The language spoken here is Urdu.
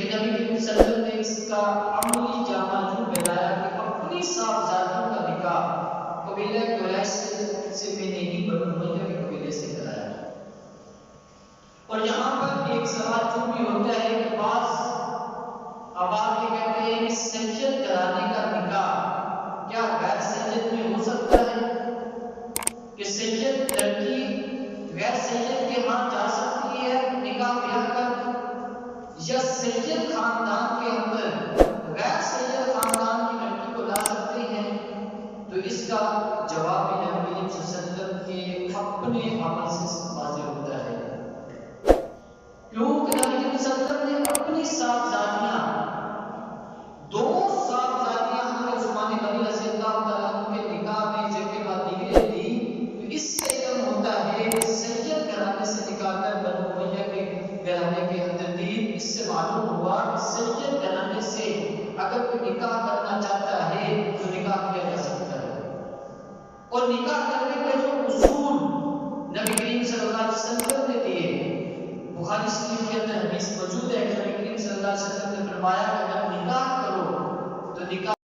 لیکن نبی کریم صلی اللہ علیہ وسلم نے اس کا عملی جامہ یوں پہنایا کہ اپنی صاحبزادیوں کا نکاح قبیلہ قریش سے میں نے ہی بنو امیہ کے قبیلے سے کرایا۔ اور یہاں پر ایک سوال جو بھی ہوتا ہے کہ بعض آباد یہ کہتے ہیں کہ سید کرانے کا نکاح کیا غیر سید میں ہو سکتا ہے، کہ سید لڑکی غیر سید کے ہاں جا سکتی ہے نکاح بیاہ کر، یا سید خاندان کے اندر غیر سید خاندان کی لڑکی کو لا سکتے ہیں؟ تو اس کا جواب نبی کریم صلی اللہ علیہ وسلم کے اپنے عمل سے واضح ہوتا ہے، کیونکہ نبی کریم صلی اللہ علیہ وسلم نے اپنی صاحبزادیاں، دو صاحبزادیاں حضرت عثمان غنی رضی اللہ تعالیٰ عنہ کے نکاح میں جن کے بعد نکلے تھی، تو اس سے کم ہوتا ہے کہ سید گھرانے سے نکال کر بنو امیہ کے گھرانے کے اندر دین۔ اس سے معلوم ہوا کہ سید گھرانے سے اگر کوئی نکاح کرنا چاہتا ہے تو نکاح کیا جا سکتا ہے، اور نکاح کرنے کے جو اصول نبی کریم صلی اللہ علیہ وسلم نے دیے، بخاری شریف کے اندر حدیث موجود ہے کہ نبی کریم صلی اللہ علیہ وسلم نے فرمایا کہ اگر نکاح کرو تو نکاح